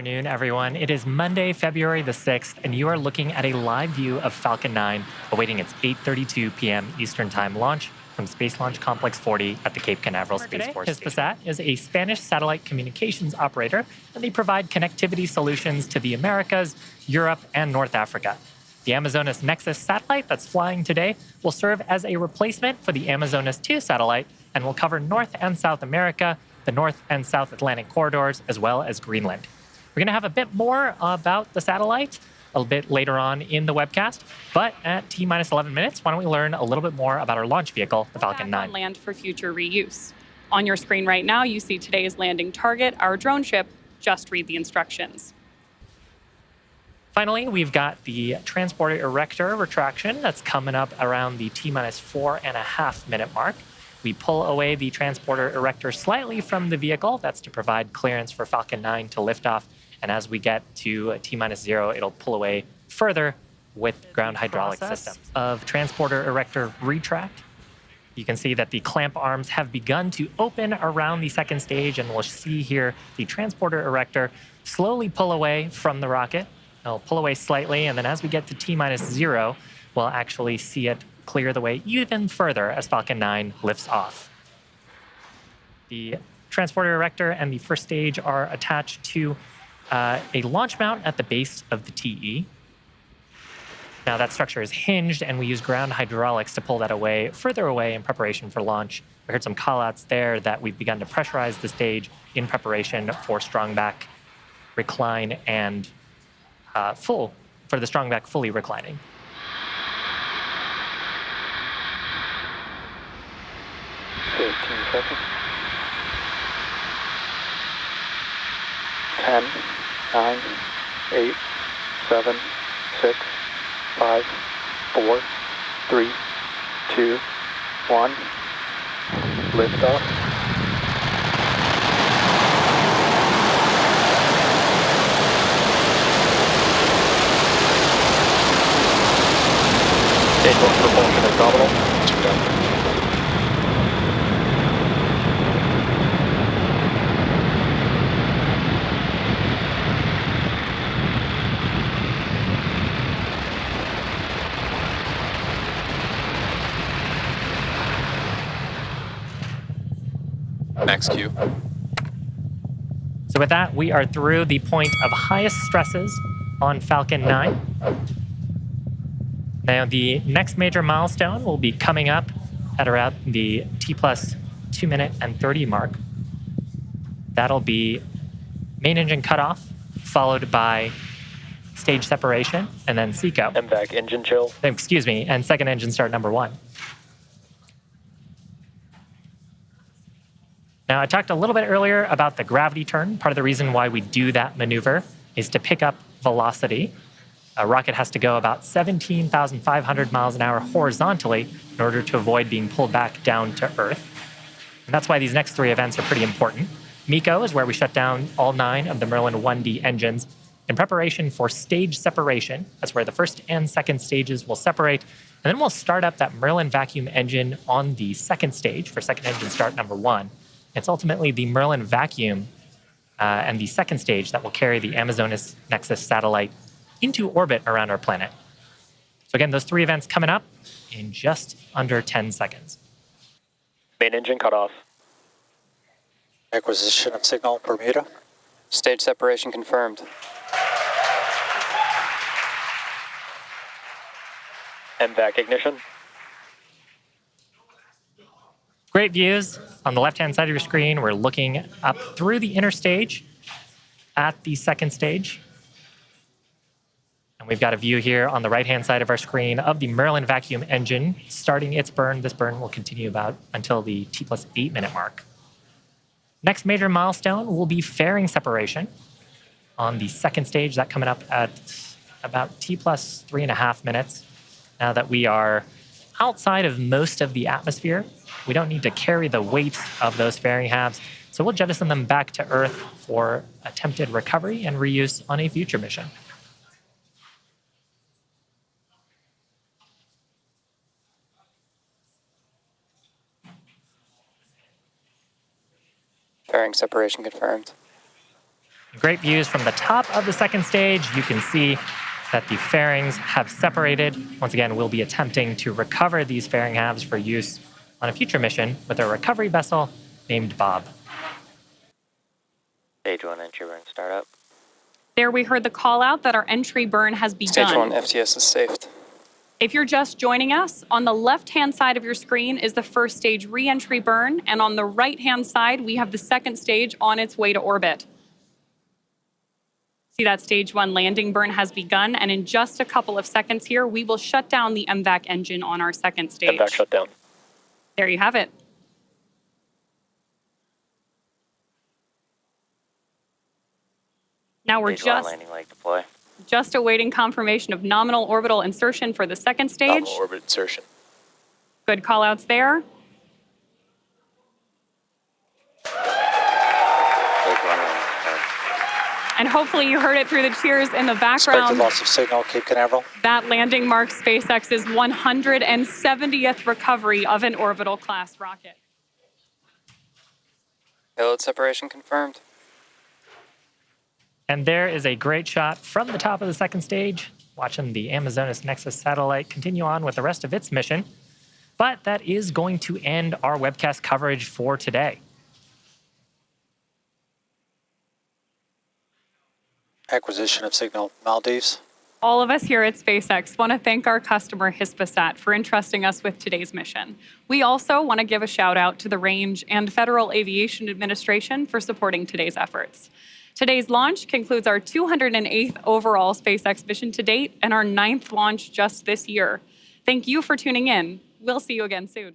Afternoon, everyone. It is Monday, February the 6th, and you are looking at a live view of Falcon 9 awaiting its 8:32 p.m. Eastern Time launch from Space Launch Complex 40 at the Cape Canaveral Space Force Station. Hispasat is a Spanish satellite communications operator, and they provide connectivity solutions to the Americas, Europe, and North Africa. The Amazonas Nexus satellite that's flying today will serve as a replacement for the Amazonas 2 satellite and will cover North and South America, the North and South Atlantic corridors, as well as Greenland. We're going to have a bit more about the satellite a little bit later on in the webcast, but at T-minus 11 minutes, why don't we learn a little bit more about our launch vehicle, the Falcon 9. On land for future reuse. On your screen right now, you see today's landing target, our drone ship. Just read the instructions. Finally, we've got the transporter erector retraction that's coming up around the T-minus 4.5 minute mark. We pull away the transporter erector slightly from the vehicle. That's to provide clearance for Falcon 9 to lift off. And as we get to T-minus 0, it'll pull away further with ground hydraulic systems. Of transporter erector retract, you can see that the clamp arms have begun to open around the second stage, and we'll see here the transporter erector slowly pull away from the rocket. It'll pull away slightly, and then as we get to T-minus 0, we'll actually see it clear the way even further as Falcon 9 lifts off. The transporter erector and the first stage are attached to a launch mount at the base of the TE. Now that structure is hinged, and we use ground hydraulics to pull that away, further away in preparation for launch. We heard some callouts there that we've begun to pressurize the stage in preparation for strong back recline and for the strong back fully reclining. Seconds. 10, 9, 8, 7, 6, 5, 4, 3, 2, 1. Lift off. Stage 1 propulsion is nominal. Max Q. So with that, we are through the point of highest stresses on Falcon 9. Now, the next major milestone will be coming up at around the T+2 minute and 30 mark. That'll be main engine cutoff, followed by stage separation, and then SECO. MVAC engine chill. Excuse me, and second engine start number 1. Now, I talked a little bit earlier about the gravity turn. Part of the reason why we do that maneuver is to pick up velocity. A rocket has to go about 17,500 miles an hour horizontally in order to avoid being pulled back down to Earth. And that's why these next 3 events are pretty important. MECO is where we shut down all 9 of the Merlin 1D engines in preparation for stage separation. That's where the first and second stages will separate. And then we'll start up that Merlin vacuum engine on the second stage for second engine start number 1. It's ultimately the Merlin vacuum and the second stage that will carry the Amazonas Nexus satellite into orbit around our planet. So again, those 3 events coming up in just under 10 seconds. Main engine cutoff. Acquisition of signal Bermuda. Stage separation confirmed. MVAC ignition. Great views. On the left-hand side of your screen, we're looking up through the inner stage at the second stage. And we've got a view here on the right-hand side of our screen of the Merlin vacuum engine starting its burn. This burn will continue about until the T+8 minute mark. Next major milestone will be fairing separation on the second stage. That coming up at about T+3.5 minutes. Now that we are outside of most of the atmosphere, we don't need to carry the weight of those fairing halves, so we'll jettison them back to Earth for attempted recovery and reuse on a future mission. Fairing separation confirmed. Great views from the top of the second stage. You can see that the fairings have separated. Once again, we'll be attempting to recover these fairing halves for use on a future mission with a recovery vessel named Bob. Stage 1 entry burn startup. There we heard the call out that our entry burn has begun. Stage 1 FTS is saved. If you're just joining us, on the left-hand side of your screen is the first stage re-entry burn, and on the right-hand side, we have the second stage on its way to orbit. See that stage 1 landing burn has begun, and in just a couple of seconds here, we will shut down the MVAC engine on our second stage. MVAC shut down. There you have it. Now we're Stage 1 landing leg deploy. just awaiting confirmation of nominal orbital insertion for the second stage. Nominal orbit insertion. Good call-outs there. Stage 1 landing confirmed. And hopefully you heard it through the cheers in the Expected background. loss of signal, Cape Canaveral. That landing marks SpaceX's 170th recovery of an orbital class rocket. Payload separation confirmed. And there is a great shot from the top of the second stage, watching the Amazonas Nexus satellite continue on with the rest of its mission. But that is going to end our webcast coverage for today. Acquisition of signal, Maldives. All of us here at SpaceX want to thank our customer Hispasat for entrusting us with today's mission. We also want to give a shout out to the Range and Federal Aviation Administration for supporting today's efforts. Today's launch concludes our 208th overall SpaceX mission to date and our 9th launch just this year. Thank you for tuning in. We'll see you again soon.